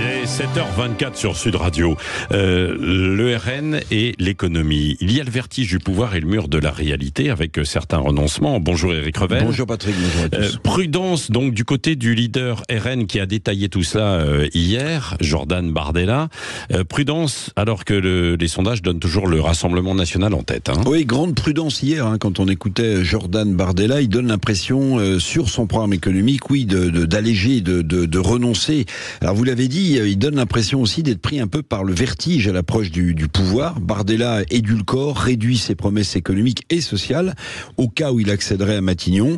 Il est 7h24 sur Sud Radio. Le RN et l'économie. Il y a le vertige du pouvoir et le mur de la réalité avec certains renoncements. Bonjour Éric Revel. Bonjour Patrick, bonjour à tous. Prudence donc du côté du leader RN qui a détaillé tout cela hier, Jordan Bardella. Prudence alors que les sondages donnent toujours le Rassemblement national en tête. Oui, grande prudence hier quand on écoutait Jordan Bardella. Il donne l'impression sur son programme économique, oui, d'alléger, de renoncer. Alors vous l'avez dit, il donne l'impression aussi d'être pris un peu par le vertige à l'approche du pouvoir. Bardella édulcore, réduit ses promesses économiques et sociales au cas où il accéderait à Matignon.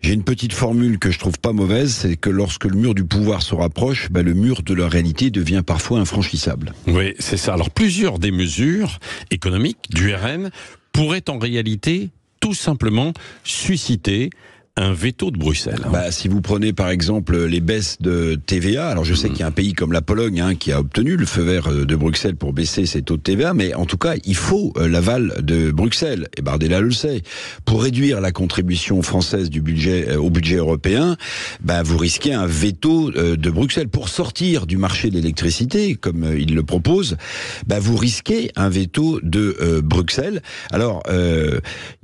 J'ai une petite formule que je trouve pas mauvaise, c'est que lorsque le mur du pouvoir se rapproche, le mur de la réalité devient parfois infranchissable. Oui, c'est ça. Alors plusieurs des mesures économiques du RN pourraient en réalité tout simplement susciter un veto de Bruxelles. Si vous prenez par exemple les baisses de TVA, alors je sais qu'il y a un pays comme la Pologne qui a obtenu le feu vert de Bruxelles pour baisser ses taux de TVA, mais en tout cas il faut l'aval de Bruxelles, et Bardella le sait. Pour réduire la contribution française du budget au budget européen, vous risquez un veto de Bruxelles. Pour sortir du marché de l'électricité, comme il le propose, vous risquez un veto de Bruxelles. Alors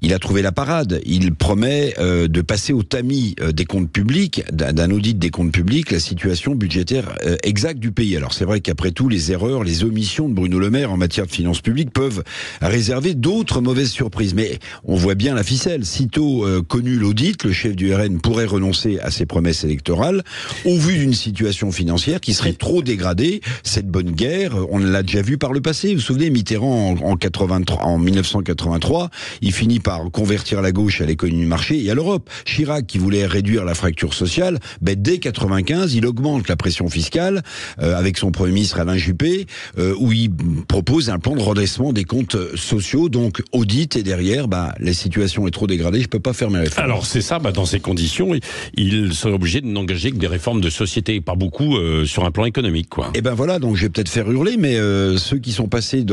il a trouvé la parade, il promet de passer au tamis des comptes publics, d'un audit des comptes publics, la situation budgétaire exacte du pays. Alors c'est vrai qu'après tout, les erreurs, les omissions de Bruno Le Maire en matière de finances publiques peuvent réserver d'autres mauvaises surprises. Mais on voit bien la ficelle. Sitôt connu l'audit, le chef du RN pourrait renoncer à ses promesses électorales au vu d'une situation financière qui serait trop dégradée. Cette bonne guerre, on l'a déjà vu par le passé. Vous vous souvenez, Mitterrand en 1983, il finit par convertir la gauche à l'économie du marché et à l'Europe. Chirac, qui voulait réduire la fracture sociale, dès 95, il augmente la pression fiscale avec son Premier ministre Alain Juppé, où il propose un plan de redressement des comptes sociaux. Donc, audit et derrière, la situation est trop dégradée, je peux pas faire mes réformes. Alors, c'est ça, dans ces conditions, il serait obligé de n'engager que des réformes de société, pas beaucoup sur un plan économique, quoi. Et voilà, donc je vais peut-être faire hurler, mais ceux qui sont passés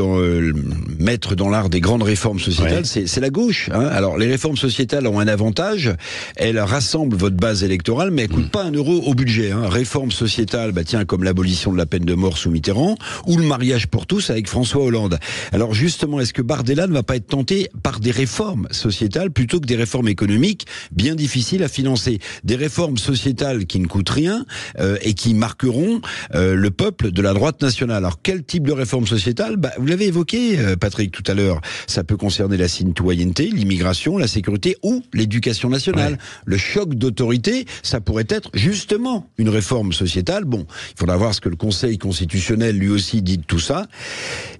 maître dans l'art des grandes réformes sociétales, c'est la gauche. Alors, les réformes sociétales ont un avantage. Elle rassemble votre base électorale, mais elle coûte pas un euro au budget. Réforme sociétale, comme l'abolition de la peine de mort sous Mitterrand, ou le mariage pour tous avec François Hollande. Alors justement, est-ce que Bardella ne va pas être tenté par des réformes sociétales plutôt que des réformes économiques bien difficiles à financer? Des réformes sociétales qui ne coûtent rien et qui marqueront le peuple de la droite nationale. Alors quel type de réforme sociétale? Vous l'avez évoqué, Patrick, tout à l'heure. Ça peut concerner la citoyenneté, l'immigration, la sécurité ou l'éducation nationale. Le choc d'autorité, ça pourrait être justement une réforme sociétale. Il faudra voir ce que le Conseil constitutionnel lui aussi dit de tout ça.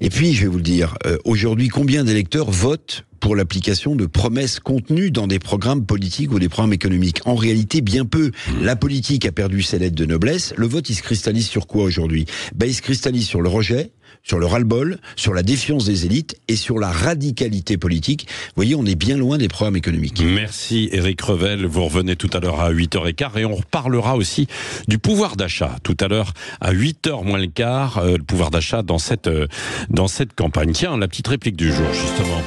Et puis, je vais vous le dire, aujourd'hui, combien d'électeurs votent pour l'application de promesses contenues dans des programmes politiques ou des programmes économiques? En réalité, bien peu. La politique a perdu ses lettres de noblesse. Le vote, il se cristallise sur quoi aujourd'hui? Il se cristallise sur le rejet, sur le ras-le-bol, sur la défiance des élites et sur la radicalité politique. Vous voyez, on est bien loin des programmes économiques. Merci Éric Revel. Vous revenez tout à l'heure à 8h15 et on reparlera aussi du pouvoir d'achat tout à l'heure à 8h moins le quart, le pouvoir d'achat dans cette campagne. Tiens, la petite réplique du jour, justement.